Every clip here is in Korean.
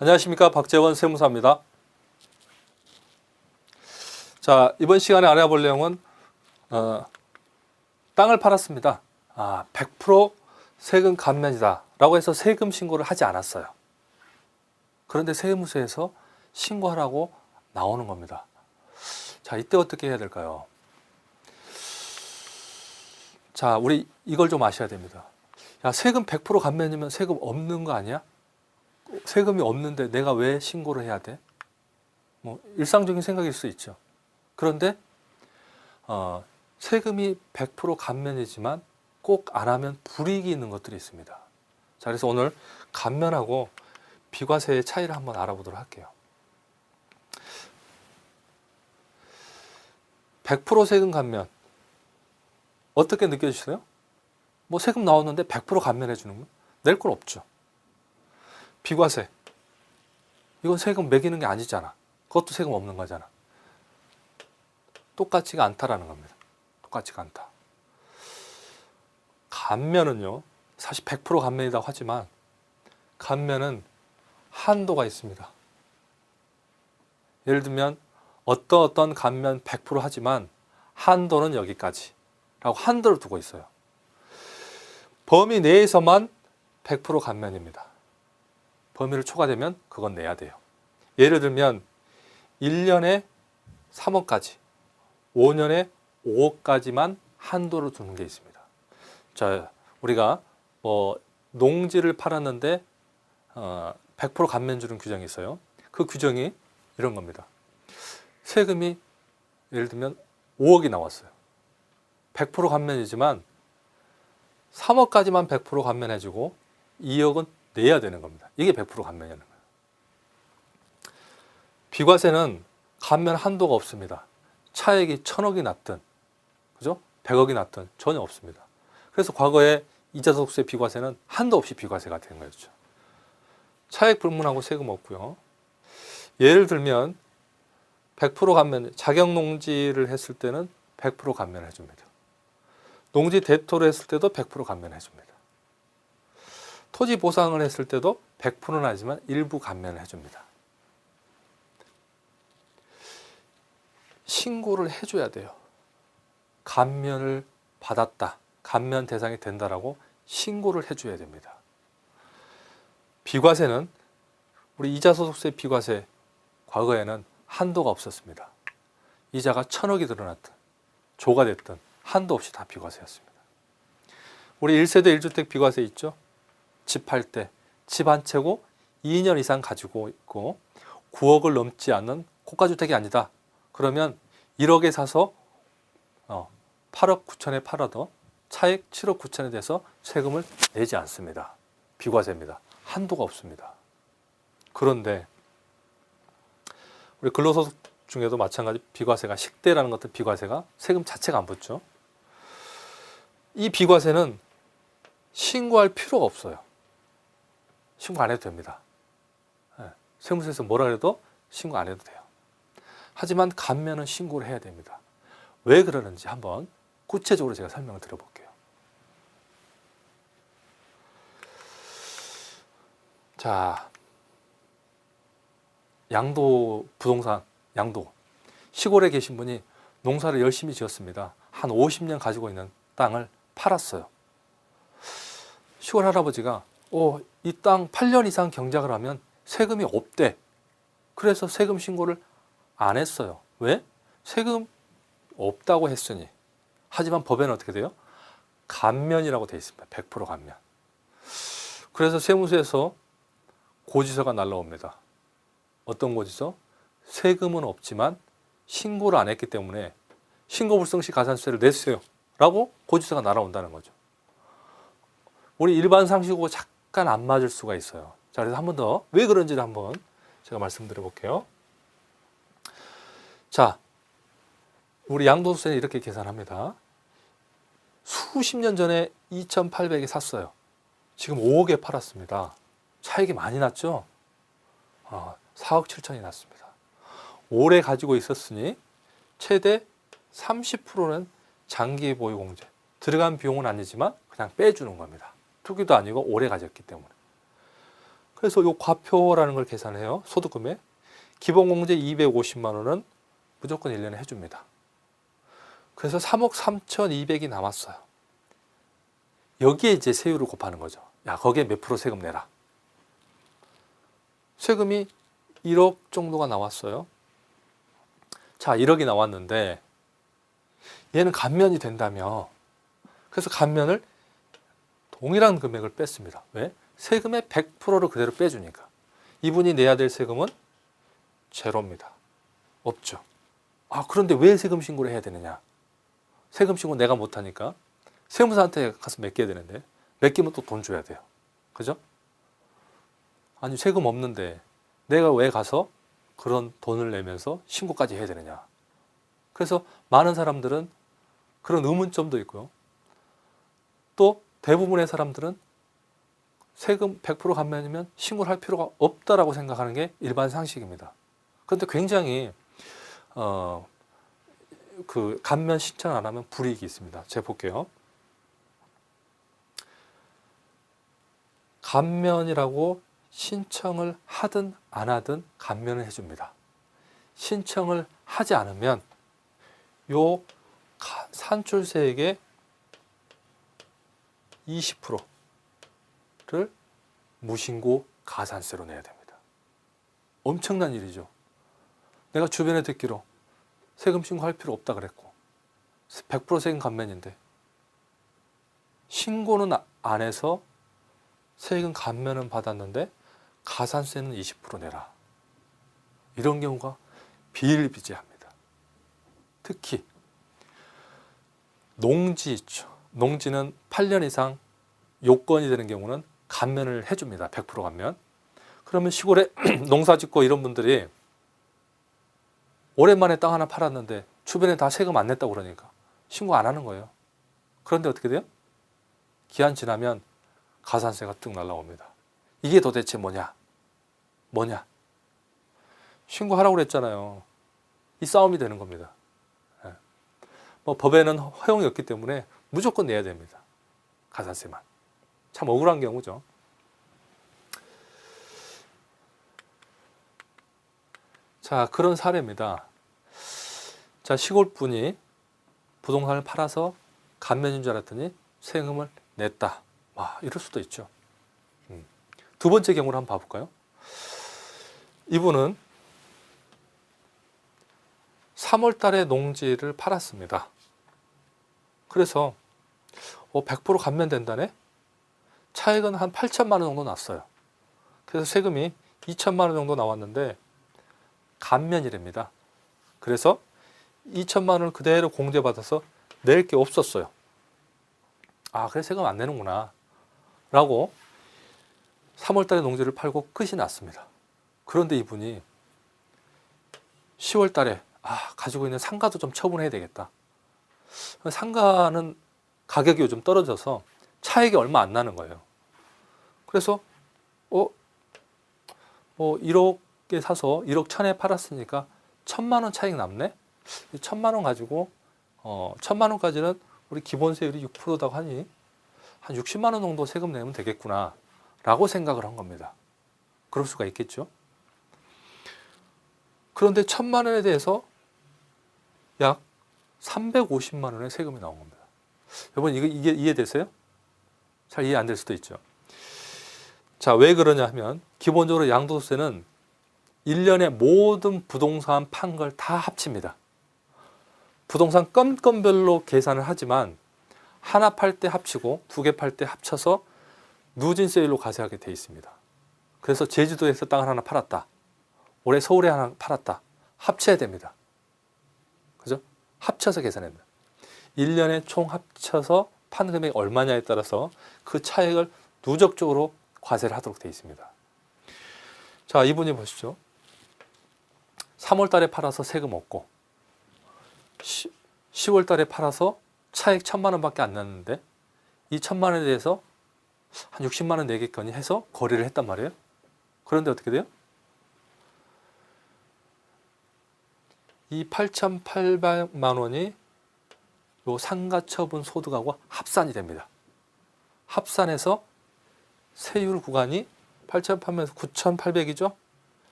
안녕하십니까, 박재원 세무사입니다. 자, 이번 시간에 알아볼 내용은 땅을 팔았습니다. 100% 세금 감면이다 라고 해서 세금 신고를 하지 않았어요. 그런데 세무서에서 신고하라고 나오는 겁니다. 자, 이때 어떻게 해야 될까요? 자, 우리 이걸 좀 아셔야 됩니다. 야, 세금 100% 감면이면 세금 없는 거 아니야? 세금이 없는데 내가 왜 신고를 해야 돼? 뭐 일상적인 생각일 수 있죠. 그런데 세금이 100% 감면이지만 꼭 안 하면 불이익이 있는 것들이 있습니다. 자, 그래서 오늘 감면하고 비과세의 차이를 한번 알아보도록 할게요. 100% 세금 감면 어떻게 느껴지세요? 뭐 세금 나왔는데 100% 감면해 주는 거? 낼 건 없죠. 비과세 이건 세금 매기는 게 아니잖아. 그것도 세금 없는 거잖아. 똑같지가 않다라는 겁니다. 똑같지가 않다. 감면은요, 사실 100% 감면이라고 하지만 감면은 한도가 있습니다. 예를 들면 어떤 감면 100% 하지만 한도는 여기까지 라고 한도를 두고 있어요. 범위 내에서만 100% 감면입니다. 범위를 초과되면 그건 내야 돼요. 예를 들면 1년에 3억까지, 5년에 5억까지만 한도를 두는 게 있습니다. 자, 우리가 농지를 팔았는데 100% 감면 주는 규정이 있어요. 그 규정이 이런 겁니다. 세금이 예를 들면 5억이 나왔어요. 100% 감면이지만 3억까지만 100% 감면해주고 2억은 내야 되는 겁니다. 이게 100% 감면이라는 거예요. 비과세는 감면 한도가 없습니다. 차액이 1000억이 났든, 그죠? 100억이 났든 전혀 없습니다. 그래서 과거에 이자소득세 비과세는 한도 없이 비과세가 된 거였죠. 차액 불문하고 세금 없고요. 예를 들면 100% 감면, 자격농지를 했을 때는 100% 감면을 해줍니다. 농지 대토를 했을 때도 100% 감면을 해줍니다. 토지 보상을 했을 때도 100%는 아니지만 일부 감면을 해줍니다. 신고를 해줘야 돼요. 감면을 받았다, 감면 대상이 된다라고 신고를 해줘야 됩니다. 비과세는 우리 이자소득세 비과세 과거에는 한도가 없었습니다. 이자가 1000억이 늘어났든 조가 됐든 한도 없이 다 비과세였습니다. 우리 1세대 1주택 비과세 있죠? 집 팔 때 집 한 채고 2년 이상 가지고 있고 9억을 넘지 않는 고가주택이 아니다. 그러면 1억에 사서 8억 9천에 팔아도 차액 7억 9천에 대해서 세금을 내지 않습니다. 비과세입니다. 한도가 없습니다. 그런데 우리 근로소득 중에도 마찬가지 비과세가 식대라는 것들 비과세가 세금 자체가 안 붙죠. 이 비과세는 신고할 필요가 없어요. 신고 안 해도 됩니다. 세무서에서 뭐라 해도 신고 안 해도 돼요. 하지만 감면은 신고를 해야 됩니다. 왜 그러는지 한번 구체적으로 제가 설명을 드려볼게요. 자, 양도 부동산, 양도 시골에 계신 분이 농사를 열심히 지었습니다. 한 50년 가지고 있는 땅을 팔았어요. 시골 할아버지가 이 땅 8년 이상 경작을 하면 세금이 없대. 그래서 세금 신고를 안 했어요. 왜? 세금 없다고 했으니. 하지만 법에는 어떻게 돼요? 감면이라고 되어 있습니다. 100% 감면. 그래서 세무서에서 고지서가 날라옵니다. 어떤 고지서? 세금은 없지만 신고를 안 했기 때문에 신고불성시 가산세를 냈어요 라고 고지서가 날아온다는 거죠. 우리 일반 상식하고 잠깐 안 맞을 수가 있어요. 자, 그래서 한 번 더 왜 그런지를 한번 제가 말씀드려 볼게요. 자, 우리 양도소득세는 이렇게 계산합니다. 수십 년 전에 2,800에 샀어요. 지금 5억에 팔았습니다. 차익이 많이 났죠? 4억 7천이 났습니다. 오래 가지고 있었으니 최대 30%는 장기 보유공제. 들어간 비용은 아니지만 그냥 빼주는 겁니다. 투기도 아니고 오래 가졌기 때문에. 그래서 요 과표라는 걸 계산해요. 소득금액. 기본공제 250만 원은 무조건 1년에 해줍니다. 그래서 3억 3,200이 남았어요. 여기에 이제 세율을 곱하는 거죠. 야, 거기에 몇 프로 세금 내라. 세금이 1억 정도가 나왔어요. 자, 1억이 나왔는데 얘는 감면이 된다며. 그래서 감면을 동일한 금액을 뺐습니다. 왜? 세금의 100%를 그대로 빼주니까. 이분이 내야 될 세금은 제로입니다. 없죠. 아, 그런데 왜 세금 신고를 해야 되느냐? 세금 신고 내가 못하니까 세무사한테 가서 맡겨야 되는데 맡기면 또 돈 줘야 돼요. 그죠? 아니, 세금 없는데 내가 왜 가서 그런 돈을 내면서 신고까지 해야 되느냐? 그래서 많은 사람들은 그런 의문점도 있고요. 또 대부분의 사람들은 세금 100% 감면이면 신고를 할 필요가 없다라고 생각하는 게 일반 상식입니다. 그런데 굉장히 그 감면 신청 안 하면 불이익이 있습니다. 제가 볼게요. 감면이라고 신청을 하든 안 하든 감면을 해줍니다. 신청을 하지 않으면 요 산출세액의 20%를 무신고 가산세로 내야 됩니다. 엄청난 일이죠. 내가 주변에 듣기로 세금 신고할 필요 없다 그랬고 100% 세금 감면인데 신고는 안 해서 세금 감면은 받았는데 가산세는 20% 내라. 이런 경우가 비일비재합니다. 특히 농지 있죠. 농지는 8년 이상 요건이 되는 경우는 감면을 해줍니다. 100% 감면. 그러면 시골에 농사 짓고 이런 분들이 오랜만에 땅 하나 팔았는데 주변에 다 세금 안 냈다고 그러니까 신고 안 하는 거예요. 그런데 어떻게 돼요? 기한 지나면 가산세가 뚝 날라옵니다. 이게 도대체 뭐냐? 신고하라고 그랬잖아요. 이 싸움이 되는 겁니다. 뭐 법에는 허용이 없기 때문에 무조건 내야 됩니다. 가산세만. 참 억울한 경우죠. 자, 그런 사례입니다. 자, 시골 분이 부동산을 팔아서 감면인 줄 알았더니 세금을 냈다. 와, 이럴 수도 있죠. 두 번째 경우를 한번 봐볼까요? 이분은 3월 달에 농지를 팔았습니다. 그래서 100% 감면된다네? 차액은 한 8천만 원 정도 났어요. 그래서 세금이 2천만 원 정도 나왔는데 감면이랍니다. 그래서 2천만 원을 그대로 공제받아서 낼 게 없었어요. 아, 그래 세금 안 내는구나 라고 3월 달에 농지를 팔고 끝이 났습니다. 그런데 이분이 10월 달에 가지고 있는 상가도 좀 처분해야 되겠다. 상가는 가격이 요즘 떨어져서 차익이 얼마 안 나는 거예요. 그래서 1억에 사서 1억 1천에 팔았으니까 1,000만 원 차익 남네? 1,000만 원 가지고 1,000만 원까지는 우리 기본세율이 6%다고 하니 한 60만 원 정도 세금 내면 되겠구나 라고 생각을 한 겁니다. 그럴 수가 있겠죠. 그런데 1,000만 원에 대해서 약 350만 원의 세금이 나온 겁니다. 여러분 이게 이해되세요? 잘 이해 안 될 수도 있죠. 자, 왜 그러냐 하면 기본적으로 양도세는 1년에 모든 부동산 판 걸 다 합칩니다. 부동산 건별로 계산을 하지만 하나 팔 때 합치고 두 개 팔 때 합쳐서 누진세율로 과세하게 돼 있습니다. 그래서 제주도에서 땅을 하나 팔았다. 올해 서울에 하나 팔았다. 합쳐야 됩니다. 그죠? 합쳐서 계산합니다. 1년에 총 합쳐서 판 금액이 얼마냐에 따라서 그 차액을 누적적으로 과세를 하도록 되어 있습니다. 자, 이분이 보시죠. 3월 달에 팔아서 세금 없고 10월 달에 팔아서 차액 1,000만 원밖에 안 났는데 이 1,000만 원에 대해서 한 60만 원 내겠거니 해서 거래를 했단 말이에요. 그런데 어떻게 돼요? 이 8,800만 원이 요 상가처분 소득하고 합산이 됩니다. 합산해서 세율 구간이 8,800에서 9,800이죠.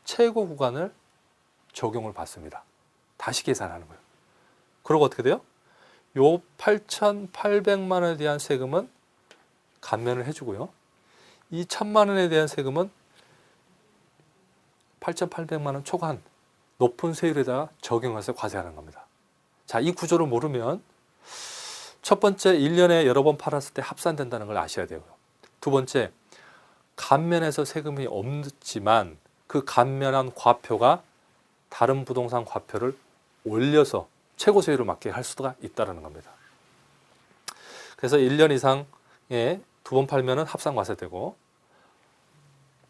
최고 구간을 적용을 받습니다. 다시 계산하는 거예요. 그리고 어떻게 돼요? 요 8,800만 원에 대한 세금은 감면을 해주고요. 이 1,000만 원에 대한 세금은 8,800만 원 초과한 높은 세율에다가 적용해서 과세하는 겁니다. 자, 이 구조를 모르면 첫 번째, 1년에 여러 번 팔았을 때 합산된다는 걸 아셔야 되고요. 두 번째, 감면해서 세금이 없지만 그 감면한 과표가 다른 부동산 과표를 올려서 최고 세율을 맞게 할 수가 있다는 겁니다. 그래서 1년 이상에 두 번 팔면은 합산과세되고,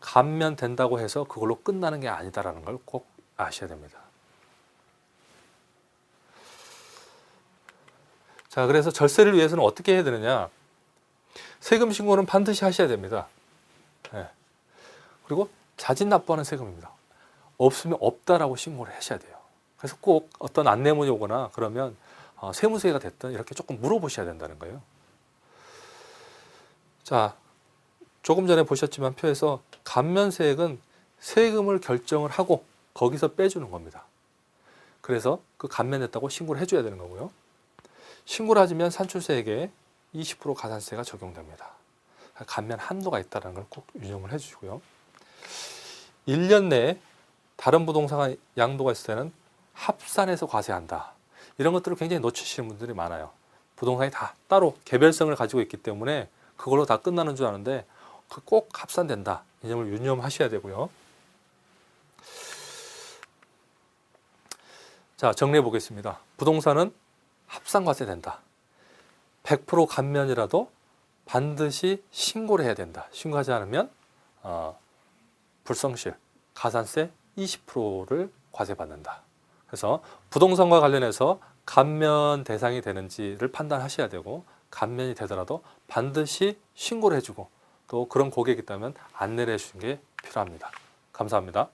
감면된다고 해서 그걸로 끝나는 게 아니다라는 걸 꼭 아셔야 됩니다. 자, 그래서 절세를 위해서는 어떻게 해야 되느냐? 세금 신고는 반드시 하셔야 됩니다. 네. 그리고 자진 납부하는 세금입니다. 없으면 없다라고 신고를 하셔야 돼요. 그래서 꼭 어떤 안내문이 오거나 그러면 세무서가 됐든 이렇게 조금 물어보셔야 된다는 거예요. 자, 조금 전에 보셨지만 표에서 감면세액은 세금을 결정을 하고 거기서 빼주는 겁니다. 그래서 그 감면됐다고 신고를 해줘야 되는 거고요. 신고를 하지만 산출세액에 20% 가산세가 적용됩니다. 감면 한도가 있다는 걸 꼭 유념을 해주시고요. 1년 내에 다른 부동산 양도가 있을 때는 합산해서 과세한다. 이런 것들을 굉장히 놓치시는 분들이 많아요. 부동산이 다 따로 개별성을 가지고 있기 때문에 그걸로 다 끝나는 줄 아는데 꼭 합산된다. 이 점을 유념하셔야 되고요. 자, 정리해 보겠습니다. 부동산은 합산과세 된다. 100% 감면이라도 반드시 신고를 해야 된다. 신고하지 않으면 불성실, 가산세 20%를 과세받는다. 그래서 부동산과 관련해서 감면 대상이 되는지를 판단하셔야 되고, 감면이 되더라도 반드시 신고를 해주고 또 그런 고객이 있다면 안내를 해주는 게 필요합니다. 감사합니다.